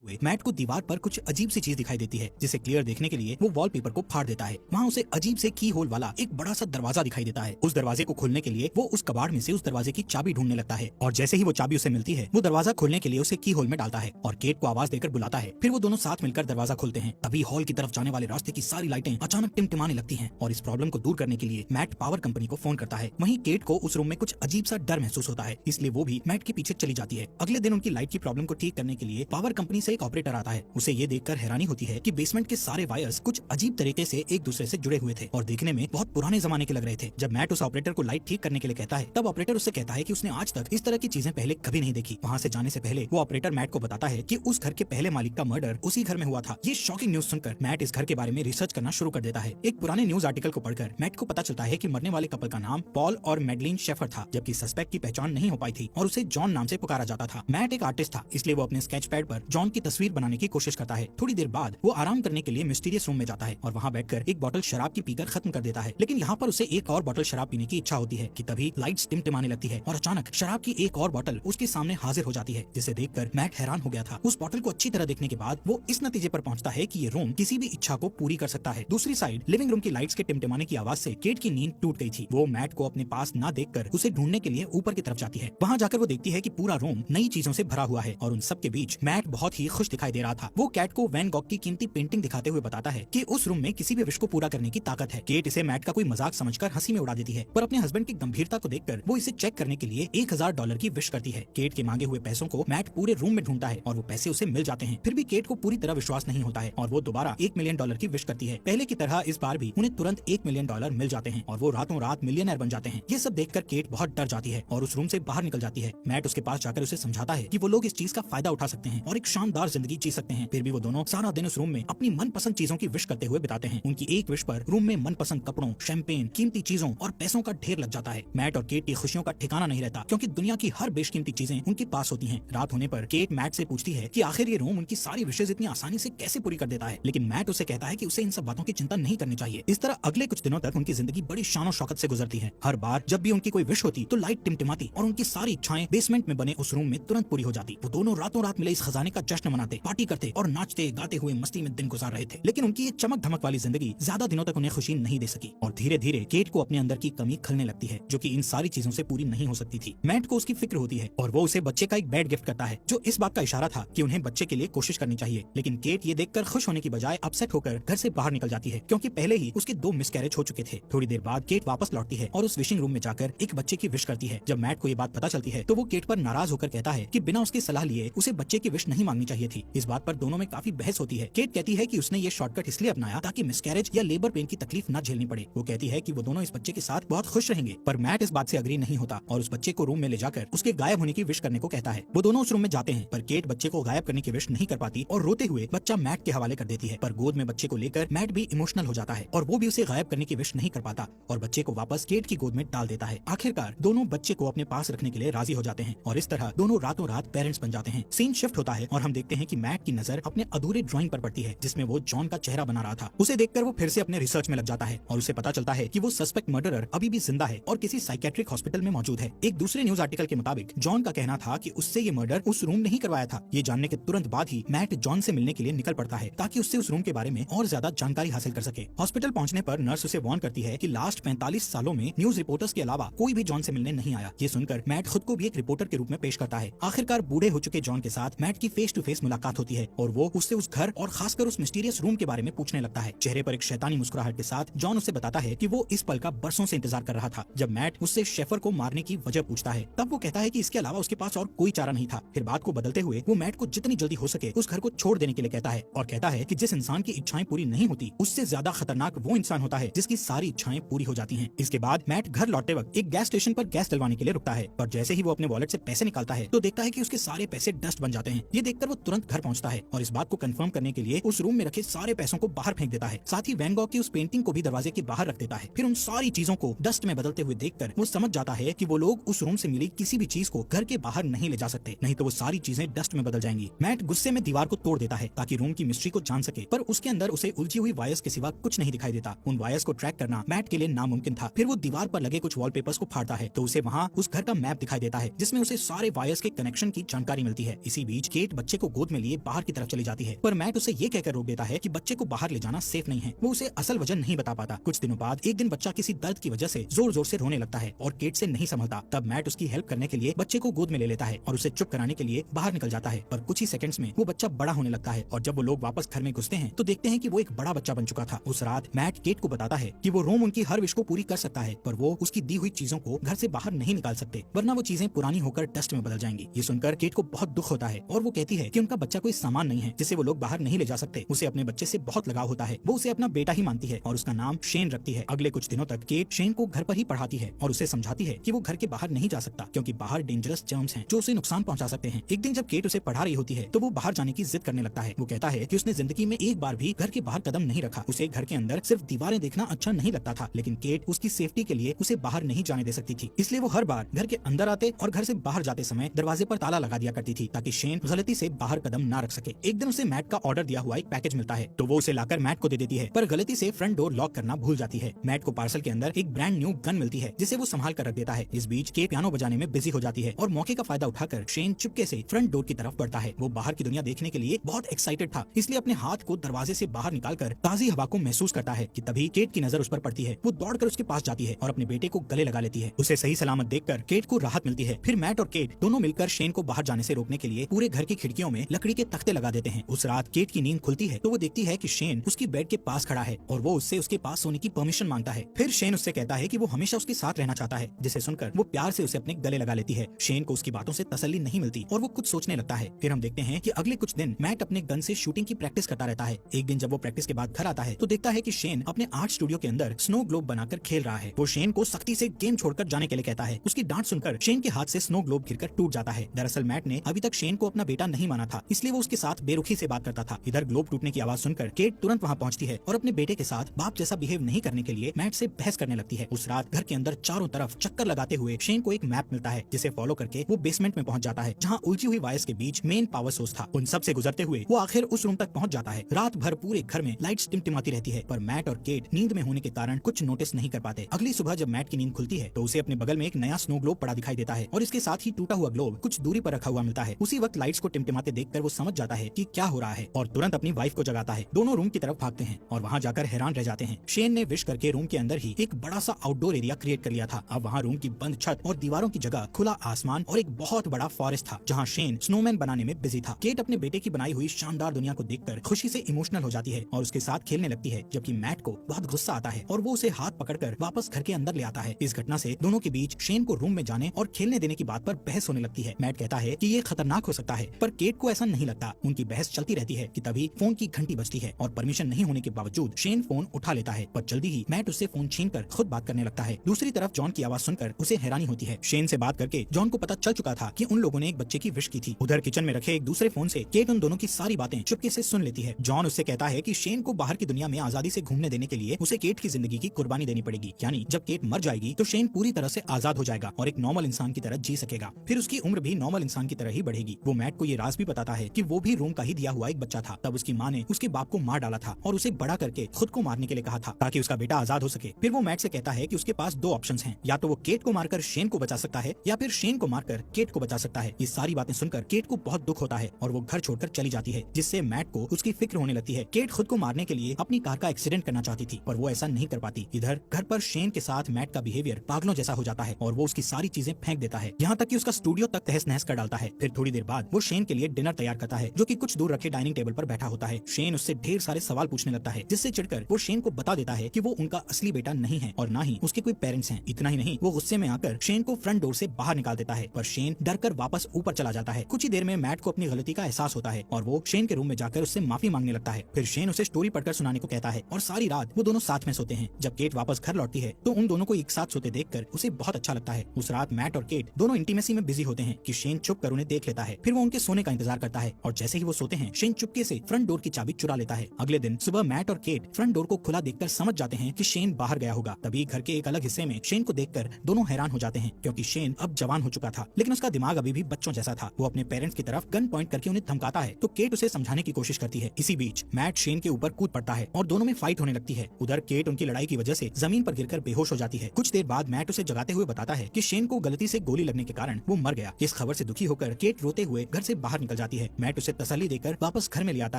हुए मैट को दीवार पर कुछ अजीब सी चीज दिखाई देती है, जिसे क्लियर देखने के लिए वो वॉलपेपर को फाड़ देता है। वहाँ उसे अजीब से की होल वाला एक बड़ा सा दरवाजा दिखाई देता है। उस दरवाजे को खोलने के लिए वो उस कबाड़ में से उस दरवाजे की चाबी ढूंढने लगता है और जैसे ही वो चाबी उसे मिलती है वो दरवाजा खोलने के लिए उसे की होल में डालता है और केट को आवाज देकर बुलाता है। फिर वो दोनों साथ मिलकर दरवाजा खोलते हैं। तभी हॉल की तरफ जाने वाले रास्ते की सारी लाइटें अचानक टिमटिमाने लगती हैं और इस प्रॉब्लम को दूर करने के लिए मैट पावर कंपनी को फोन करता है। वहीं केट को उस रूम में कुछ अजीब सा डर महसूस होता है, इसलिए वो भी मैट के पीछे चली जाती है। अगले दिन उनकी लाइट की प्रॉब्लम को ठीक करने के लिए पावर कंपनी से एक ऑपरेटर आता है। उसे ये देखकर हैरानी होती है कि बेसमेंट के सारे वायर्स कुछ अजीब तरीके से एक दूसरे से जुड़े हुए थे और देखने में बहुत पुराने जमाने के लग रहे थे। जब मैट उस ऑपरेटर को लाइट ठीक करने के लिए कहता है तब ऑपरेटर उससे कहता है कि उसने आज तक इस तरह की चीजें पहले कभी नहीं देखी। वहाँ से जाने से पहले वो ऑपरेटर मैट को बताता है कि उस घर के पहले मालिक का मर्डर उसी घर में हुआ था। ये शॉकिंग न्यूज सुनकर मैट इस घर के बारे में रिसर्च करना शुरू कर देता है। एक पुराने न्यूज आर्टिकल को पढ़कर मैट को पता चलता है कि मरने वाले कपल का नाम पॉल और मैडलिन शेफर था, जबकि सस्पेक्ट की पहचान नहीं हो पाई थी और उसे जॉन नाम से पुकारा जाता था। मैट एक आर्टिस्ट था, इसलिए वो अपने स्केच पैड पर जॉन की तस्वीर बनाने की कोशिश करता है। थोड़ी देर बाद वो आराम करने के लिए मिस्टीरियस रूम में जाता है और वहाँ बैठकर एक बोतल शराब की पीकर खत्म कर देता है। लेकिन यहाँ पर उसे एक और बोतल शराब पीने की इच्छा होती है कि तभी लाइट्स टिमटिमाने लगती है और अचानक शराब की एक और बोतल उसके सामने हाजिर हो जाती है, जिसे देखकर मैट हैरान हो गया था। उस बोतल को अच्छी तरह देखने के बाद वो इस नतीजे पर पहुंचता है कि ये रूम किसी भी इच्छा को पूरी कर सकता है। दूसरी साइड लिविंग रूम की लाइट्स के टिमटिमाने की आवाज से केट की नींद टूट गई थी। वो मैट को अपने पास न देखकर उसे ढूंढने के लिए ऊपर की तरफ जाती है। वहाँ जाकर वो देखती है कि पूरा रूम नई चीजों से भरा हुआ है और उन सब के बीच मैट बहुत ही खुश दिखाई दे रहा था। वो कैट को वैन गॉग की कीमती पेंटिंग दिखाते हुए बताता है कि उस रूम में किसी भी विश को पूरा करने की ताकत है। केट इसे मैट का कोई मजाक समझकर हंसी में उड़ा देती है, पर अपने हस्बैंड की गंभीरता को देखकर वो इसे चेक करने के लिए $1000 की विश करती है। केट के मांगे हुए पैसों को मैट पूरे रूम में ढूंढता है और वो पैसे उसे मिल जाते हैं। फिर भी केट को पूरी तरह विश्वास नहीं होता है और वो दोबारा $1 मिलियन की विश करती है। पहले की तरह इस बार भी उन्हें तुरंत $1 मिलियन मिल जाते हैं और वो रातों रात मिलियनर बन जाते हैं। ये सब देखकर केट बहुत डर जाती है और उस रूम से बाहर निकल जाती है। मैट उसके पास जाकर उसे समझाता है कि वो लोग इस चीज का फायदा उठा सकते हैं और एक शानदार जिंदगी जी सकते हैं। फिर भी वो दोनों सारा दिन उस रूम में अपनी मनपसंद चीजों की विश करते हुए बिताते हैं। उनकी एक विश पर रूम में मनपसंद कपड़ों, शैंपेन, कीमती चीजों और पैसों का ढेर लग जाता है। मैट और केट की खुशियों का ठिकाना नहीं रहता, क्योंकि दुनिया की हर बेशकीमती चीजें उनके पास होती हैं। रात होने पर केट मैट से पूछती है कि आखिर ये रूम उनकी सारी विशेष इतनी आसानी से कैसे पूरी कर देता है, लेकिन मैट उसे कहता है कि उसे इन सब बातों की चिंता नहीं करनी चाहिए। इस तरह अगले कुछ दिनों तक उनकी जिंदगी बड़ी शान और शौकत से गुजरती है। हर बार जब भी उनकी कोई विश होती तो लाइट टिमटिमाती और उनकी सारी इच्छाएं बेसमेंट में बने उस रूम में तुरंत पूरी हो जाती। वो दोनों रातों रात मिले इस खजाने का जश्न मनाते, पार्टी करते और नाचते गाते हुए मस्ती में दिन गुजार रहे थे। लेकिन उनकी ये चमक धमक वाली जिंदगी ज्यादा दिनों तक उन्हें खुशी नहीं दे सकी और धीरे धीरे केट को अपने अंदर की कमी खलने लगती है, जो कि इन सारी चीजों से पूरी नहीं हो सकती थी। मैट को उसकी फिक्र होती है और वो उसे बच्चे का एक बेड गिफ्ट करता है, जो इस बात का इशारा था कि उन्हें बच्चे के लिए कोशिश करनी चाहिए। लेकिन केट ये देखकर खुश होने की बजाय अपसेट होकर घर से बाहर निकल जाती है, क्योंकि पहले ही उसके 2 मिसकैरेज हो चुके थे। थोड़ी देर बाद केट वापस लौटती है और उस विशिंग रूम में जाकर एक बच्चे की विश करती है। जब मैट को ये बात पता चलती है तो वो केट पर नाराज होकर कहता है कि बिना उसकी सलाह लिए उसे बच्चे की विश नहीं मांगनी चाहिए थी। इस बात पर दोनों में काफी बहस होती है। केट कहती है कि उसने ये शॉर्टकट इसलिए अपनाया ताकि मिसकैरेज या लेबर पेन की तकलीफ न झेलनी पड़े। वो कहती है कि वो दोनों इस बच्चे के साथ बहुत खुश रहेंगे, पर मैट इस बात से अग्री नहीं होता और उस बच्चे को रूम में ले जाकर उसके गायब होने की विश करने को कहता है। वो दोनों उस रूम में जाते हैं, पर केट बच्चे को गायब करने की विश नहीं कर पाती और रोते हुए बच्चा मैट के हवाले कर देती है। पर गोद में बच्चे को लेकर मैट भी इमोशनल हो जाता है और वो भी उसे गायब करने की विश नहीं कर पाता और बच्चे को वापस केट की गोद में डाल देता है। आखिरकार दोनों बच्चे को अपने पास रखने के लिए राजी हो जाते हैं और इस तरह दोनों रातों रात पेरेंट्स बन जाते हैं। सीन शिफ्ट होता है और हम देखते हैं कि मैट की नजर अपने अधूरे ड्राइंग पर पड़ती है, जिसमें वो जॉन का चेहरा बना रहा था। उसे देखकर वो फिर से अपने रिसर्च में लग जाता है और उसे पता चलता है कि वो सस्पेक्ट मर्डरर अभी भी जिंदा है और किसी साइकेट्रिक हॉस्पिटल में मौजूद है। एक दूसरे न्यूज आर्टिकल के मुताबिक जॉन का कहना था कि उससे ये मर्डर उस रूम ने ही करवाया था। ये जानने के तुरंत बाद ही मैट जॉन से मिलने के लिए निकल पड़ता है ताकि उससे उस रूम के बारे में और ज्यादा जानकारी हासिल कर सके। हॉस्पिटल पहुंचने पर नर्स उसे वार्न करती है कि लास्ट 45 सालों में न्यूज रिपोर्टर्स के अलावा कोई भी जॉन से मिलने नहीं आया। ये सुनकर मैट खुद को भी एक रिपोर्टर के रूप में पेश करता है। आखिरकार बूढ़े हो चुके जॉन के साथ मैट की फेस टू फेस मुलाकात होती है और वो उससे उस घर और खासकर उस मिस्टीरियस रूम के बारे में पूछने लगता है। चेहरे पर एक शैतानी मुस्कुराहट के साथ जॉन उसे बताता है कि वो इस पल का बरसों से इंतजार कर रहा था। जब मैट उससे शेफर को मारने की वजह पूछता है तब वो कहता है कि इसके अलावा उसके पास और कोई चारा नहीं था। फिर बात को बदलते हुए वो मैट को जितनी जल्दी हो सके उस घर को छोड़ देने के लिए कहता है और कहता है कि जिस इंसान की इच्छाएं पूरी नहीं होती उससे ज्यादा खतरनाक वो इंसान होता है जिसकी सारी इच्छाएं पूरी हो जाती हैं। इसके बाद मैट घर लौटते वक्त एक गैस स्टेशन पर गैस डलवाने के लिए रुकता है, पर जैसे ही वो अपने वॉलेट से पैसे निकालता है तो देखता है कि उसके सारे पैसे डस्ट बन जाते हैं। ये देखकर वो तुरंत घर पहुंचता है और इस बात को कंफर्म करने के लिए उस रूम में रखे सारे पैसों को बाहर फेंक देता है। साथ ही वैन गॉग की उस पेंटिंग को भी दरवाजे के बाहर रख देता है। फिर उन सारी चीजों को डस्ट में बदलते हुए देखकर वो समझ जाता है कि वो लोग उस रूम से मिली किसी भी चीज को घर के बाहर नहीं ले जा सकते, नहीं तो वो सारी चीजें डस्ट में बदल जाएंगी। मैट गुस्से में दीवार को तोड़ देता है ताकि रूम की मिस्ट्री को जान सके, पर उसके अंदर उसे उलझी हुई वायर्स के सिवा कुछ नहीं दिखाई देता। उन वायर्स को ट्रैक करना मैट के लिए नामुमकिन था। फिर वो दीवार पर लगे कुछ वॉलपेपर्स को फाड़ता है तो उसे वहाँ उस घर का मैप दिखाई देता है, जिसमें उसे सारे वायर्स के कनेक्शन की जानकारी मिलती है। इसी बीच केट बच्चे को को गोद में लिए बाहर की तरफ चली जाती है, पर मैट उसे ये कहकर रोक देता है कि बच्चे को बाहर ले जाना सेफ नहीं है। वो उसे असल वजह नहीं बता पाता। कुछ दिनों बाद एक दिन बच्चा किसी दर्द की वजह से जोर जोर से रोने लगता है और केट से नहीं संभलता। तब मैट उसकी हेल्प करने के लिए बच्चे को गोद में ले लेता है और उसे चुप कराने के लिए बाहर निकल जाता है। पर कुछ ही सेकंड्स में वो बच्चा बड़ा होने लगता है और जब वो लोग वापस घर में घुसते हैं तो देखते हैं कि वो एक बड़ा बच्चा बन चुका था। उस रात मैट केट को बताता है कि वो रोम उनकी हर विश को पूरी कर सकता है, पर वो उसकी दी हुई चीजों को घर से बाहर नहीं निकाल सकते, वरना वो चीजें पुरानी होकर डस्ट में बदल जाएंगी। ये सुनकर केट को बहुत दुख होता है और वो कहती है कि उनका बच्चा कोई सामान नहीं है जिसे वो लोग बाहर नहीं ले जा सकते। उसे अपने बच्चे से बहुत लगाव होता है। वो उसे अपना बेटा ही मानती है और उसका नाम शेन रखती है। अगले कुछ दिनों तक केट शेन को घर पर ही पढ़ाती है और उसे समझाती है कि वो घर के बाहर नहीं जा सकता क्योंकि बाहर डेंजरस जर्म्स हैं जो उसे नुकसान पहुंचा सकते हैं। एक दिन जब केट उसे पढ़ा रही होती है तो वो बाहर जाने की जिद करने लगता है। वो कहता है कि उसने जिंदगी में एक बार भी घर के बाहर कदम नहीं रखा। उसे घर के अंदर सिर्फ दीवारें देखना अच्छा नहीं लगता था, लेकिन केट उसकी सेफ्टी के लिए उसे बाहर नहीं जाने दे सकती थी। इसलिए वो हर बार घर के अंदर आते और घर से बाहर जाते समय दरवाजे पर ताला लगा दिया करती थी ताकि शेन गलती से बाहर कदम ना रख सके। एक दिन उसे मैट का ऑर्डर दिया हुआ एक पैकेज मिलता है तो वो उसे लाकर मैट को दे देती है, पर गलती से फ्रंट डोर लॉक करना भूल जाती है। मैट को पार्सल के अंदर एक ब्रांड न्यू गन मिलती है जिसे वो संभाल कर रख देता है। इस बीच केट पियानो बजाने में बिजी हो जाती है और मौके का फायदा उठाकर शेन चुपके से फ्रंट डोर की तरफ बढ़ता है। वो बाहर की दुनिया देखने के लिए बहुत एक्साइटेड था, इसलिए अपने हाथ को दरवाजे से बाहर निकालकर ताजी हवा को महसूस करता है कि तभी केट की नजर उस पर पड़ती है। वो दौड़कर उसके पास जाती है और अपने बेटे को गले लगा लेती है। उसे सही सलामत देखकर केट को राहत मिलती है। फिर मैट और केट दोनों मिलकर शेन को बाहर जाने से रोकने के लिए पूरे घर की खिड़कियों में लकड़ी के तख्ते लगा देते हैं। उस रात केट की नींद खुलती है तो वो देखती है कि शेन उसकी बेड के पास खड़ा है और वो उससे उसके पास सोने की परमिशन मांगता है। फिर शेन उससे कहता है कि वो हमेशा उसके साथ रहना चाहता है, जिसे सुनकर वो प्यार से उसे अपने गले लगा लेती है। शेन को उसकी बातों से तसल्ली नहीं मिलती और वो कुछ सोचने लगता है। फिर हम देखते हैं कि अगले कुछ दिन मैट अपने गन से शूटिंग की प्रैक्टिस करता रहता है। एक दिन जब वो प्रैक्टिस के बाद घर आता है तो देखता है कि शेन अपने आर्ट स्टूडियो के अंदर स्नो ग्लोब बनाकर खेल रहा है। वो शेन को सख्ती से गेम छोड़कर जाने के लिए कहता है। उसकी डांट सुनकर शेन के हाथ से स्नो ग्लोब गिरकर टूट जाता है। दरअसल मैट ने अभी तक शेन को अपना बेटा नहीं माना था, इसलिए वो उसके साथ बेरुखी से बात करता था। इधर ग्लोब टूटने की आवाज सुनकर केट तुरंत वहाँ पहुँचती है और अपने बेटे के साथ बाप जैसा बिहेव नहीं करने के लिए मैट से बहस करने लगती है। उस रात घर के अंदर चारों तरफ चक्कर लगाते हुए शेन को एक मैप मिलता है जिसे फॉलो करके वो बेसमेंट में पहुंच जाता है जहां उलझी हुई वायर्स के बीच मेन पावर सोर्स था। उन सब से गुजरते हुए वो आखिर उस रूम तक पहुंच जाता है। रात भर पूरे घर में लाइट्स टिमटिमाती रहती है, पर मैट और केट नींद में होने के कारण कुछ नोटिस नहीं कर पाते। अगली सुबह जब मैट की नींद खुलती है तो उसे अपने बगल में एक नया स्नो ग्लोब पड़ा दिखाई देता है और इसके साथ ही टूटा हुआ ग्लोब कुछ दूरी पर रखा हुआ मिलता है। उसी वक्त लाइट्स को टिमटिमाते देखकर वो समझ जाता है कि क्या हो रहा है और तुरंत अपनी वाइफ को जगाता है। दोनों रूम की तरफ भागते हैं और वहाँ जाकर हैरान रह जाते हैं। शेन ने विश करके रूम के अंदर ही एक बड़ा सा आउटडोर एरिया क्रिएट कर लिया था। अब वहाँ रूम की बंद छत और दीवारों की जगह खुला आसमान और एक बहुत बड़ा फॉरेस्ट था जहाँ शेन स्नोमैन बनाने में बिजी था। केट अपने बेटे की बनाई हुई शानदार दुनिया को देखकर खुशी से इमोशनल हो जाती है और उसके साथ खेलने लगती है, जबकि मैट को बहुत गुस्सा आता है और वो उसे हाथ पकड़कर वापस घर के अंदर ले आता है। इस घटना से दोनों के बीच शेन को रूम में जाने और खेलने देने की बात पर बहस होने लगती है। मैट कहता है कि ये खतरनाक हो सकता है, पर केट को ऐसा नहीं लगता। उनकी बहस चलती रहती है कि तभी फोन की घंटी बजती है और परमिशन नहीं होने के बावजूद शेन फोन उठा लेता है, पर जल्दी ही मैट उससे फोन छीनकर खुद बात करने लगता है। दूसरी तरफ जॉन की आवाज सुनकर उसे हैरानी होती है। शेन से बात करके जॉन को पता चल चुका था कि उन लोगों ने एक बच्चे की विश की थी। उधर किचन में रखे एक दूसरे फोन से केट उन दोनों की सारी बातें चुपके से सुन लेती है। जॉन उससे कहता है कि शेन को बाहर की दुनिया में आजादी से घूमने देने के लिए उसे केट की जिंदगी की कुर्बानी देनी पड़ेगी, यानी जब केट मर जाएगी तो शेन पूरी तरह से आजाद हो जाएगा और एक नॉर्मल इंसान की तरह जी सकेगा। फिर उसकी उम्र भी नॉर्मल इंसान की तरह ही बढ़ेगी। वो मैट को ये राज भी बताता है कि वो भी रोम का ही दिया हुआ एक बच्चा था। तब उसकी माँ ने उसके बाप को मार डाला था और उसे बड़ा करके खुद को मारने के लिए कहा था ताकि उसका बेटा आजाद हो सके। फिर वो मैट से कहता है कि उसके पास दो ऑप्शंस हैं, या तो वो केट को मारकर शेन को बचा सकता है या फिर शेन को मारकर केट को बचा सकता है। ये सारी बातें सुनकर केट को बहुत दुख होता है और वो घर छोड़कर चली जाती है, जिससे मैट को उसकी फिक्र होने लगती है। केट खुद को मारने के लिए अपनी कार का एक्सीडेंट करना चाहती थी, पर वो ऐसा नहीं कर पाती। इधर घर पर शेन के साथ मैट का बिहेवियर पागलों जैसा हो जाता है और वो उसकी सारी चीजें फेंक देता है, यहाँ तक कि उसका स्टूडियो तक तहस नहस कर डालता है। फिर थोड़ी देर बाद वो शेन के लिए डिनर तैयार करता है, जो कि कुछ दूर रखे डाइनिंग टेबल पर बैठा होता है। शेन उससे ढेर सारे सवाल पूछने लगता है, जिससे चिढ़कर वो शेन को बता देता है कि वो उनका असली बेटा नहीं है और ना ही उसके कोई पेरेंट्स हैं। इतना ही नहीं, वो गुस्से में आकर शेन को फ्रंट डोर से बाहर निकाल देता है, पर शेन डरकर वापस ऊपर चला जाता है। कुछ ही देर में मैट को अपनी गलती का एहसास होता है और वो शेन के रूम में जाकर उससे माफी मांगने लगता है। फिर शेन उसे स्टोरी पढ़कर सुनाने को कहता है और सारी रात वो दोनों साथ में सोते हैं। जब केट वापस घर लौटती है तो उन दोनों को एक साथ सोते देखकर उसे बहुत अच्छा लगता है। उस रात मैट और केट दोनों इंटीमेसी में बिजी होते हैं कि शेन चुप कर उन्हें देख लेता है। फिर वो उनके सोने का इंतजार करता है और जैसे ही वो सोते हैं शेन चुपके से फ्रंट डोर की चाबी चुरा लेता है। अगले दिन सुबह मैट और केट फ्रंट डोर को खुला देखकर समझ जाते हैं कि शेन बाहर गया होगा। तभी घर के एक अलग हिस्से में शेन को देखकर दोनों हैरान हो जाते हैं, क्योंकि शेन अब जवान हो चुका था, लेकिन उसका दिमाग अभी भी बच्चों जैसा था। वो अपने पेरेंट्स की तरफ गन पॉइंट करके उन्हें धमकाता है तो केट उसे समझाने की कोशिश करती है। इसी बीच मैट शेन के ऊपर कूद पड़ता है और दोनों में फाइट होने लगती है। उधर केट उनकी लड़ाई की वजह से जमीन पर गिरकर बेहोश हो जाती है। कुछ देर बाद मैट उसे जगाते हुए बताता है कि शेन को गलती से गोली लगने के कारण वो मर गया। इस खबर से दुखी होकर केट रोते हुए घर से बाहर निकल जाती है। मैट उसे तसल्ली देकर वापस घर में ले आता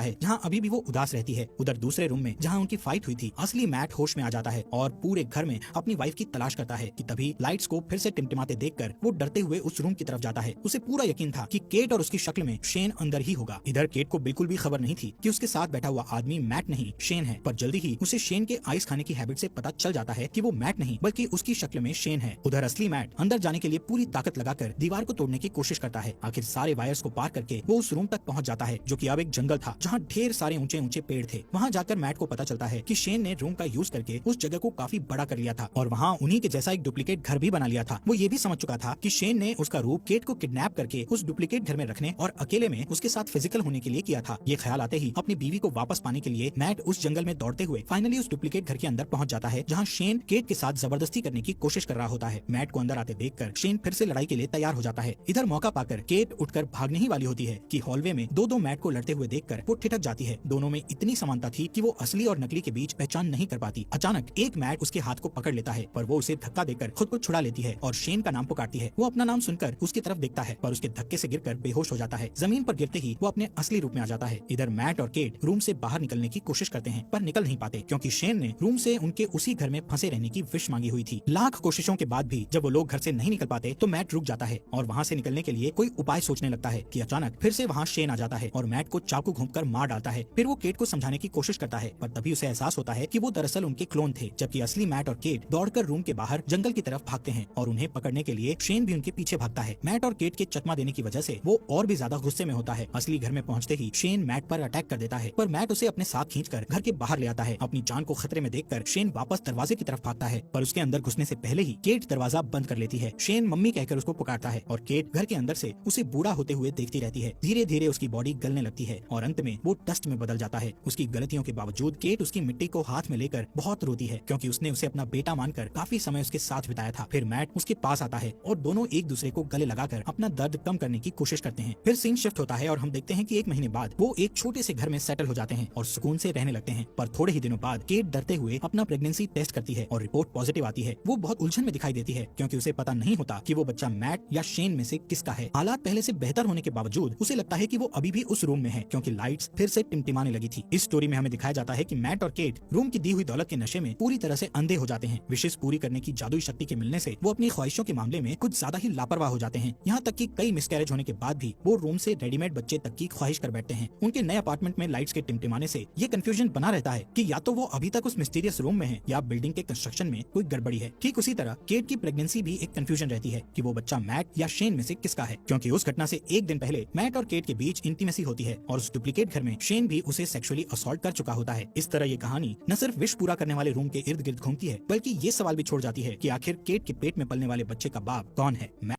है, जहाँ अभी भी वो उदास रहती है। उधर दूसरे रूम में जहाँ उनकी फाइट हुई थी, असली मैट होश में आ जाता है और पूरे घर में अपनी वाइफ की तलाश करता है कि तभी लाइट्स को फिर से टिमटिमाते देखकर वो डरते हुए उस रूम की तरफ जाता है। उसे पूरा यकीन था कि केट और उसकी शक्ल में शेन अंदर ही होगा। इधर केट को बिल्कुल भी खबर नहीं थी कि उसके साथ बैठा हुआ आदमी मैट नहीं शेन है, पर जल्दी ही उसे शेन के आइस खाने की हैबिट से पता चल जाता है कि वो मैट नहीं बल्कि उसकी शक्ल में शेन है। उधर असली मैट अंदर जाने के लिए पूरी ताकत लगाकर दीवार को तोड़ने की कोशिश करता है। आखिर सारे वायर्स को पार करके वो उस रूम तक पहुंच जाता है, जो कि अब एक जंगल था जहाँ ढेर सारे ऊंचे ऊंचे पेड़ थे। वहाँ जाकर मैट को पता चलता है कि शेन ने रूम का यूज करके उस जगह को काफी बड़ा कर लिया था और वहाँ उन्हीं के जैसा एक डुप्लीकेट घर भी बना लिया था। वो ये भी समझ चुका था कि शेन ने उसका रूप केट को किडनैप करके उस डुप्लीकेट घर में रखने और अकेले में उसके साथ फिजिकल होने के लिए किया था। ये ख्याल आते ही अपनी बीवी को वापस पाने के लिए मैट उस जंगल में दौड़ते हुए फाइनली उस डुप्लीकेट घर के अंदर पहुंच जाता है, जहां शेन केट के साथ जबरदस्ती करने की कोशिश कर रहा होता है। मैट को अंदर आते देखकर शेन फिर से लड़ाई के लिए तैयार हो जाता है। इधर मौका पाकर केट उठकर भागने ही वाली होती है कि हॉलवे में दो मैट को लड़ते हुए देखकर वो ठिठक जाती है। दोनों में इतनी समानता थी कि वो असली और नकली के बीच पहचान नहीं कर पाती। अचानक एक मैट उसके हाथ को पकड़ लेता है, पर वो उसे धक्का देकर खुद को छुड़ा लेती है और शेन का नाम पुकारती है। वो अपना नाम सुनकर उसकी तरफ देखता है, पर उसके धक्के से गिरकर बेहोश हो जाता है। जमीन पर गिरते ही वो अपने असली रूप में आ जाता है। इधर मैट और केट रूम से बाहर निकलने की कोशिश करते हैं, पर निकल नहीं पाते क्योंकि शेन ने रूम से उनके उसी घर में फंसे रहने की विश मांगी हुई थी। लाख कोशिशों के बाद भी जब वो लोग घर से नहीं निकल पाते तो मैट रुक जाता है और वहाँ से निकलने के लिए कोई उपाय सोचने लगता है कि अचानक फिर से वहाँ शेन आ जाता है और मैट को चाकू घोंपकर मार डालता है। फिर वो केट को समझाने की कोशिश करता है, पर तभी उसे एहसास होता है कि वो दरअसल उनके क्लोन थे, जबकि असली मैट और केट दौड़कर रूम के बाहर जंगल की तरफ भागते हैं और उन्हें पकड़ने के लिए शेन भी उनके पीछे भागता है। मैट और केट के चकमा देने की वजह से वो और भी ज्यादा गुस्से में होता है। असली घर में पहुंचते ही शेन मैट पर अटैक कर देता है, पर मैट उसे अपने साथ खींचकर घर के बाहर ले आता है। अपनी जान को खतरे में देखकर शेन वापस दरवाजे की तरफ भागता है, पर उसके अंदर घुसने से पहले ही केट दरवाजा बंद कर लेती है। शेन मम्मी कहकर उसको पुकारता है और केट घर के अंदर से उसे बूढ़ा होते हुए देखती रहती है। धीरे धीरे उसकी बॉडी गलने लगती है और अंत में वो डस्ट में बदल जाता है। उसकी गलतियों के बावजूद केट उसकी मिट्टी को हाथ में लेकर बहुत रोती है, क्योंकि उसने उसे अपना बेटा मानकर काफी समय उसके साथ बिताया था। फिर मैट उसके पास आता है और दोनों एक दूसरे को गले लगाकर अपना दर्द कम करने की कोशिश करते हैं। फिर सीन शिफ्ट होता है और हम देखते हैं कि 1 महीने बाद वो एक छोटे से घर में सेटल हो जाते हैं और सुकून से रहने लगते हैं। पर थोड़े ही दिनों बाद केट डरते हुए अपना प्रेगनेंसी टेस्ट करती है और रिपोर्ट पॉजिटिव आती है। वो बहुत उलझन में दिखाई देती है क्योंकि उसे पता नहीं होता कि वो बच्चा मैट या शेन में से किसका है। हालात पहले से बेहतर होने के बावजूद उसे लगता है कि वो अभी भी उस रूम में है, क्योंकि लाइट्स फिर से टिमटिमाने लगी थी। इस स्टोरी में हमें दिखाया जाता है कि मैट और केट रूम की दी हुई दौलत के नशे में पूरी तरह से अंधे हो जाते हैं। विशेष पूरी करने की जादुई शक्ति के मिलने से वो अपनी ख्वाहिशों के मामले में कुछ ज्यादा ही लापरवाह हो जाते हैं। यहाँ तक कि कई मिसकैरेज होने के बाद भी वो रूम से रेडीमेड बच्चे तक की ख्वाहिश कर बैठते हैं। उनके नए अपार्टमेंट में लाइट्स के टिमटिमाने से ये कंफ्यूजन बना रहता है कि या तो वो अभी तक उस मिस्टीरियस रूम में है या बिल्डिंग के कंस्ट्रक्शन में कोई गड़बड़ी है। ठीक उसी तरह केट की प्रेगनेंसी भी एक कंफ्यूजन रहती है कि वो बच्चा मैट या शेन में से किसका है, क्योंकि उस घटना से 1 दिन पहले मैट और केट के बीच इंटीमेसी होती है और उस डुप्लीकेट घर में शेन भी उसे सेक्सुअली असॉल्ट कर चुका होता है। इस तरह ये कहानी न सिर्फ विश पूरा करने वाले रूम के इर्द गिर्द घूमती है, बल्कि ये सवाल भी छोड़ जाती है कि आखिर केट के पेट में पलने वाले बच्चे का बाप कौन है।